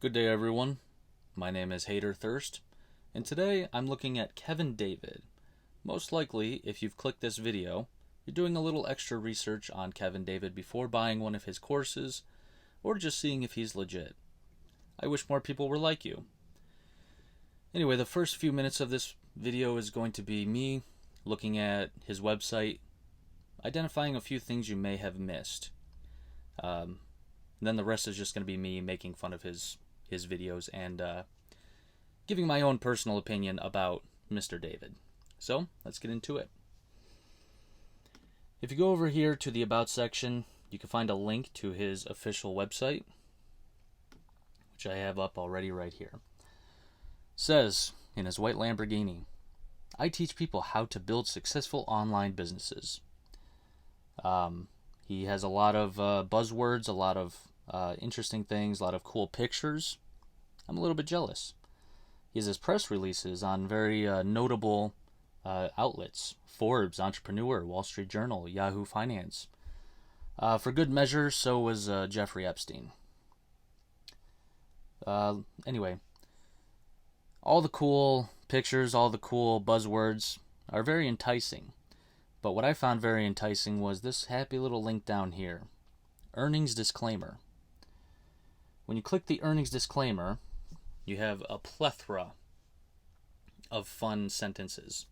Good day, everyone. My name is Hater Thirst, and today I'm looking at Kevin David. Most likely, if you've clicked this video, you're doing a little extra research on Kevin David before buying one of his courses, or just seeing if he's legit. I wish more people were like you. Anyway, the first few minutes of this video is going to be me looking at his website, identifying a few things you may have missed. Then the rest is just going to be me making fun of his videos and giving my own personal opinion about Mr. David. So, let's get into it. If you go over here to the About section, you can find a link to his official website, which I have up already right here. It says, in his white Lamborghini, I teach people how to build successful online businesses. He has a lot of buzzwords, a lot of interesting things, a lot of cool pictures. I'm a little bit jealous. He has his press releases on very notable outlets: Forbes, Entrepreneur, Wall Street Journal, Yahoo Finance. For good measure, so was Jeffrey Epstein. Anyway, all the cool pictures, all the cool buzzwords are very enticing. But what I found very enticing was this happy little link down here. Earnings disclaimer. When you click the earnings disclaimer, you have a plethora of fun sentences.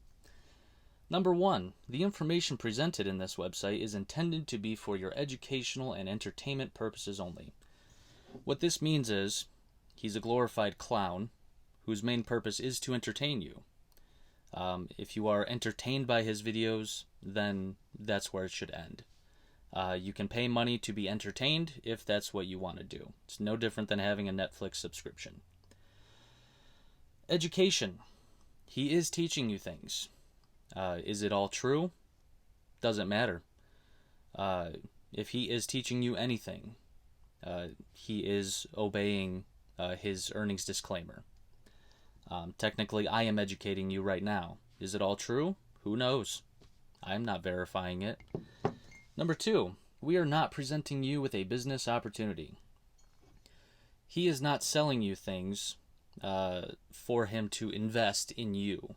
Number 1, the information presented in this website is intended to be for your educational and entertainment purposes only. What this means is, he's a glorified clown whose main purpose is to entertain you. If you are entertained by his videos, then that's where it should end. You can pay money to be entertained if that's what you want to do. It's no different than having a Netflix subscription. Education. He is teaching you things. Is it all true? Doesn't matter. If he is teaching you anything, he is obeying his earnings disclaimer. Technically, I am educating you right now. Is it all true? Who knows? I'm not verifying it. Number 2, we are not presenting you with a business opportunity. He is not selling you things for him to invest in you.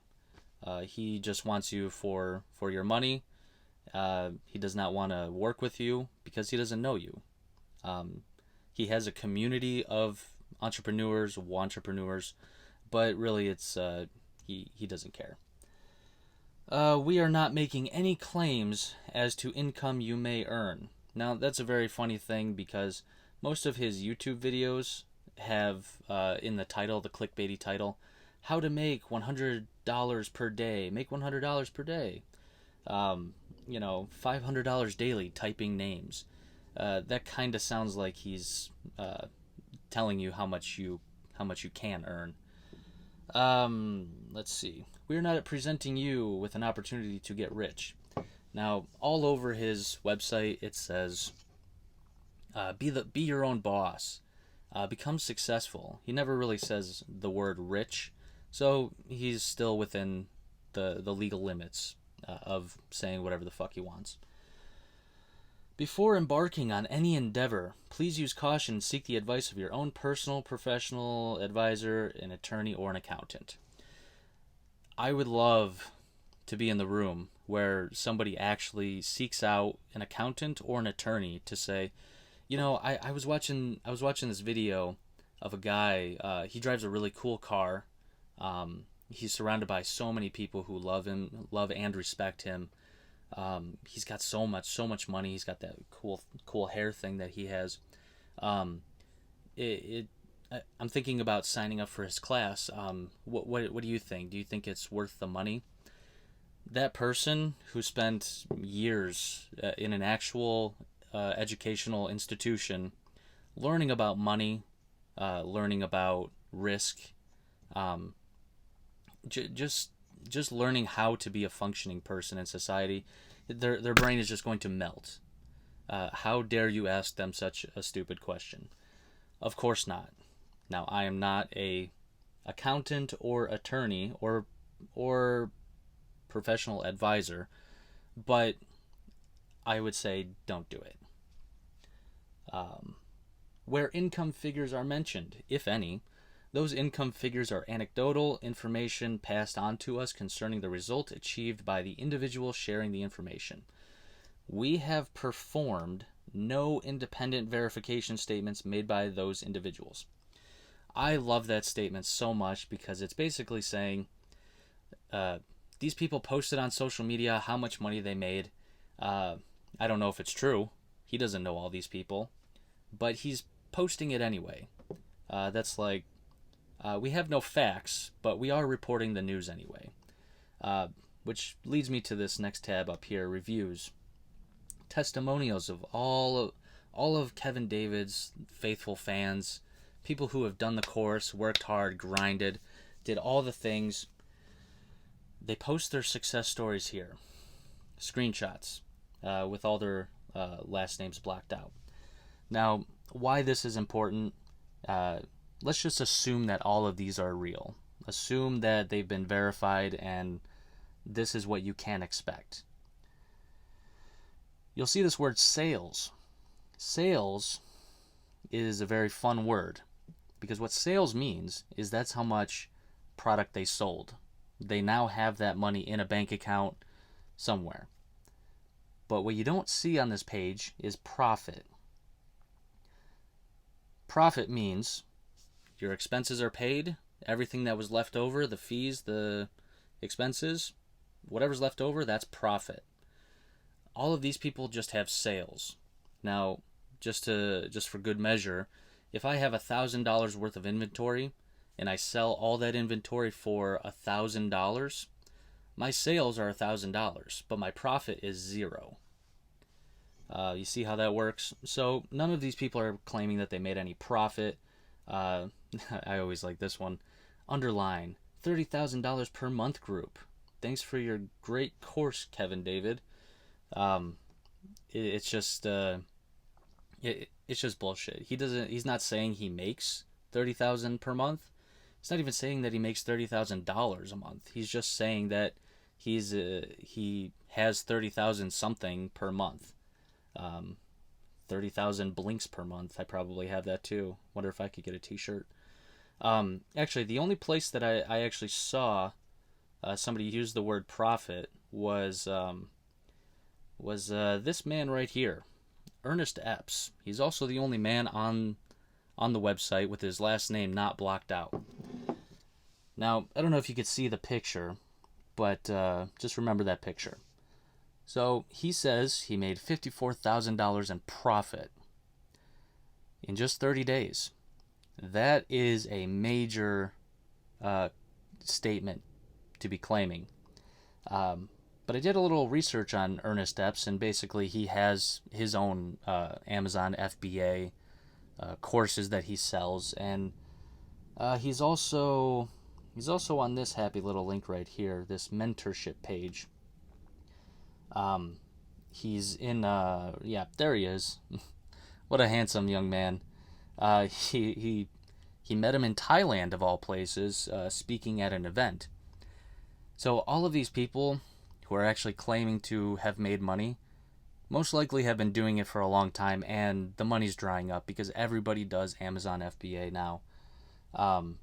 He just wants you for your money. He does not want to work with you because he doesn't know you. He has a community of entrepreneurs, but really it's he doesn't care. We are not making any claims as to income you may earn. Now, that's a very funny thing because most of his YouTube videos have in the title, the clickbaity title, how to make $100 per day, make $100 per day, $500 daily typing names. That kind of sounds like he's telling you how much you can earn. Let's see. We're not presenting you with an opportunity to get rich. Now, all over his website, it says, be your own boss. Become successful. He never really says the word rich, so he's still within the legal limits of saying whatever the fuck he wants. Before embarking on any endeavor, please use caution and seek the advice of your own personal, professional advisor, an attorney, or an accountant. I would love to be in the room where somebody actually seeks out an accountant or an attorney to say, I was watching this video of a guy. He drives a really cool car. He's surrounded by so many people who love him, love and respect him. He's got so much money. He's got that cool hair thing that he has. I'm thinking about signing up for his class. What do you think? Do you think it's worth the money? That person who spent years in an actual educational institution learning about money, learning about risk, just learning how to be a functioning person in society, their brain is just going to melt. How dare you ask them such a stupid question? Of course not. Now, I am not a accountant or attorney or professional advisor, but I would say don't do it. where income figures are mentioned, if any. Those income figures are anecdotal information passed on to us concerning the result achieved by the individual sharing the information. We have performed no independent verification statements made by those individuals. I love that statement so much because it's basically saying these people posted on social media how much money they made. I don't know if it's true. He doesn't know all these people, but he's posting it anyway. That's like, we have no facts, but we are reporting the news anyway. Which leads me to this next tab up here, reviews. Testimonials of all of Kevin David's faithful fans, people who have done the course, worked hard, grinded, did all the things. They post their success stories here. Screenshots with all their last names blocked out. Now, why this is important, let's just assume that all of these are real. Assume that they've been verified and this is what you can expect. You'll see this word sales. Sales is a very fun word because what sales means is that's how much product they sold. They now have that money in a bank account somewhere. But what you don't see on this page is profit. Profit means your expenses are paid, everything that was left over, the fees, the expenses, whatever's left over, that's profit. All of these people just have sales. Now, just for good measure, if I have $1,000 worth of inventory and I sell all that inventory for $1,000, my sales are $1,000, but my profit is zero. You see how that works? So none of these people are claiming that they made any profit. I always like this one. Underline, $30,000 per month group. Thanks for your great course, Kevin David. It's just bullshit. He's not saying he makes $30,000 per month. He's not even saying that he makes $30,000 a month. He's just saying that he has 30,000 something per month. 30,000 blinks per month. I probably have that too. Wonder if I could get a t-shirt. Actually, the only place that I actually saw somebody use the word profit was this man right here, Ernest Epps. He's also the only man on the website with his last name not blocked out. Now, I don't know if you could see the picture, but just remember that picture. So he says he made $54,000 in profit in just 30 days. That is a major statement to be claiming. But I did a little research on Ernest Epps, and basically he has his own Amazon FBA courses that he sells, and he's also on this happy little link right here, this mentorship page. He's in there he is. What a handsome young man. He met him in Thailand of all places, speaking at an event. So all of these people who are actually claiming to have made money most likely have been doing it for a long time, and the money's drying up because everybody does Amazon FBA now. And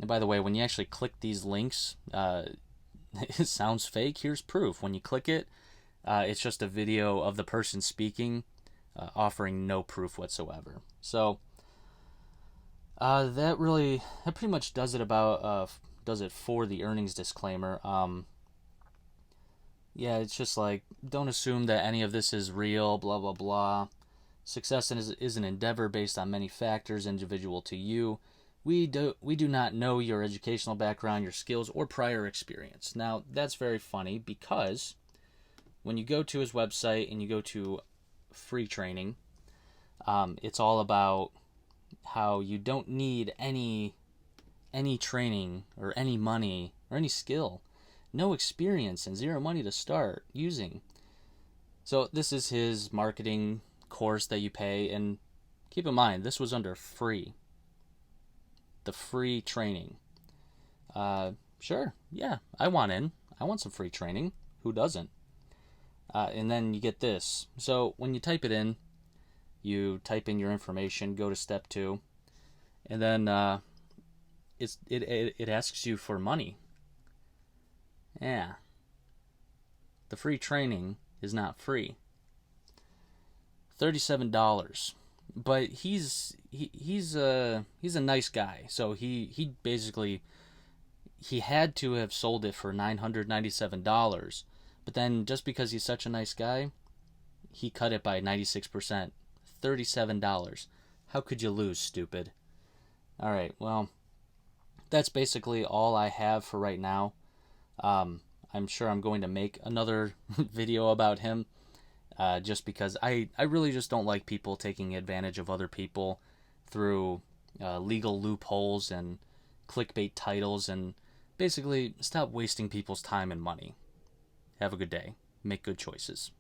by the way, when you actually click these links, it sounds fake. Here's proof. When you click it, it's just a video of the person speaking, offering no proof whatsoever. So that pretty much does it for the earnings disclaimer. It's just like, don't assume that any of this is real, blah, blah, blah. Success is an endeavor based on many factors individual to you. We do not know your educational background, your skills, or prior experience. Now, that's very funny because when you go to his website and you go to free training, it's all about how you don't need any training or any money or any skill. No experience and zero money to start using. So this is his marketing course that you pay, and keep in mind, this was under free. The free training. Sure, yeah, I want in. I want some free training. Who doesn't? And then you get this. So when you type it in, You type in your information, go to step 2, and then it asks you for money. Yeah. The free training is not free. $37. But he's a nice guy. So he basically he had to have sold it for $997. But then just because he's such a nice guy, he cut it by 96%. $37. How could you lose, stupid? All right, well, that's basically all I have for right now. I'm sure I'm going to make another video about him, just because I really just don't like people taking advantage of other people through legal loopholes and clickbait titles, and basically stop wasting people's time and money. Have a good day. Make good choices.